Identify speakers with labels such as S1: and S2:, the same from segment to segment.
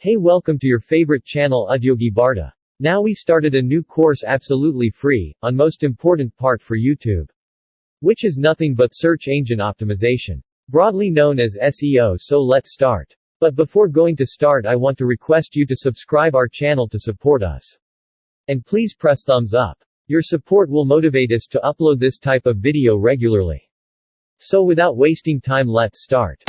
S1: Hey, welcome to your favorite channel Uddyogi Barta. Now we started a new course absolutely free, on most important part for YouTube. Which is nothing but search engine optimization. Broadly known as SEO, so let's start. But before going to start, I want to request you to subscribe our channel to support us. And please press thumbs up. Your support will motivate us to upload this type of video regularly. So without wasting time, let's start.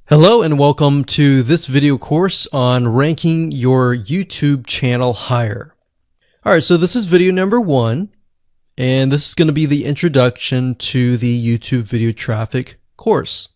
S2: Hello and welcome to this video course on ranking your YouTube channel higher. Alright, so this is video number 1, and this is going to be the introduction to the YouTube video traffic course.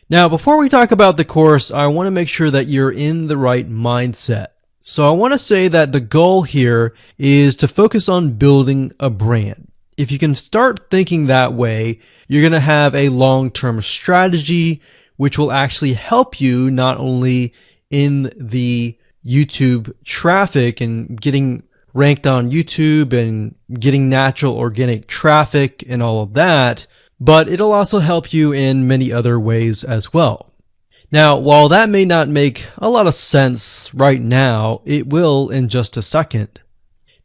S2: Now, before we talk about the course, I want to make sure that you're in the right mindset. So I want to say that the goal here is to focus on building a brand. If you can start thinking that way, you're going to have a long-term strategy which will actually help you not only in the YouTube traffic and getting ranked on YouTube and getting natural organic traffic and all of that, but it'll also help you in many other ways as well. Now, while that may not make a lot of sense right now, it will in just a second.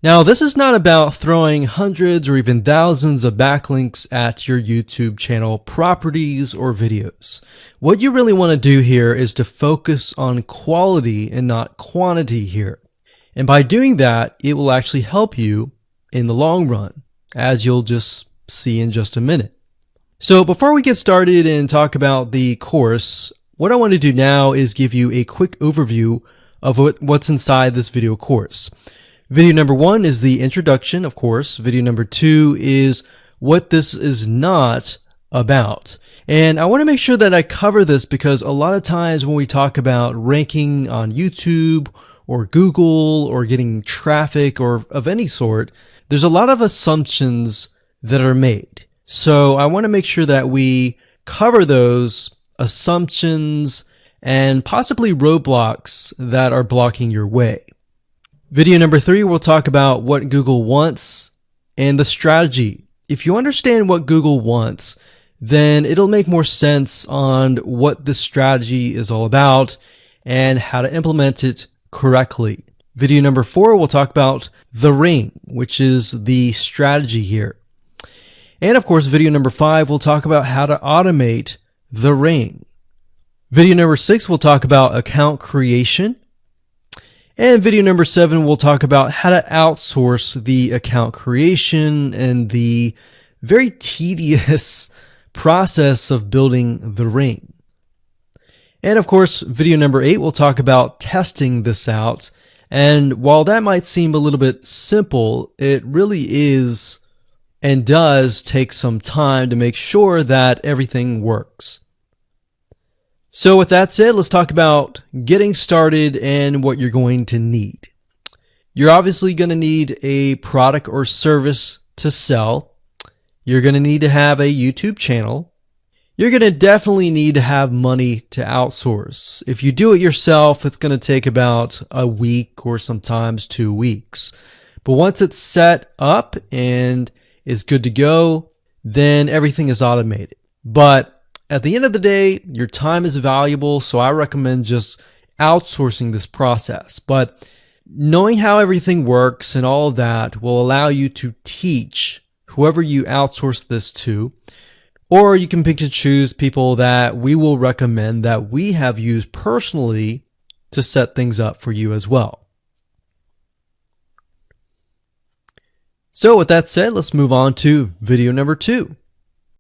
S2: Now, this is not about throwing hundreds or even thousands of backlinks at your YouTube channel properties or videos. What you really want to do here is to focus on quality and not quantity here. And by doing that, it will actually help you in the long run, as you'll just see in just a minute. So before we get started and talk about the course, what I want to do now is give you a quick overview of what's inside this video course. Video number 1 is the introduction, of course. Video number 2 is what this is not about. And I want to make sure that I cover this because a lot of times when we talk about ranking on YouTube or Google or getting traffic or of any sort, there's a lot of assumptions that are made. So I want to make sure that we cover those assumptions and possibly roadblocks that are blocking your way. Video number 3, we'll talk about what Google wants and the strategy. If you understand what Google wants, then it'll make more sense on what the strategy is all about and how to implement it correctly. Video number 4, we'll talk about the ring, which is the strategy here. And of course, video number 5, we'll talk about how to automate the ring. Video number 6, we'll talk about account creation. And video number 7, we'll talk about how to outsource the account creation and the very tedious process of building the ring. And of course, video number 8, we'll talk about testing this out. And while that might seem a little bit simple, it really is and does take some time to make sure that everything works. So with that said, let's talk about getting started and what you're going to need. You're obviously going to need a product or service to sell. You're going to need to have a YouTube channel. You're going to definitely need to have money to outsource. If you do it yourself, it's going to take about a week or sometimes 2 weeks. But once it's set up and is good to go, then everything is automated. But at the end of the day, your time is valuable, so I recommend just outsourcing this process. But knowing how everything works and all of that will allow you to teach whoever you outsource this to, or you can pick and choose people that we will recommend that we have used personally to set things up for you as well. So with that said, let's move on to video number 2.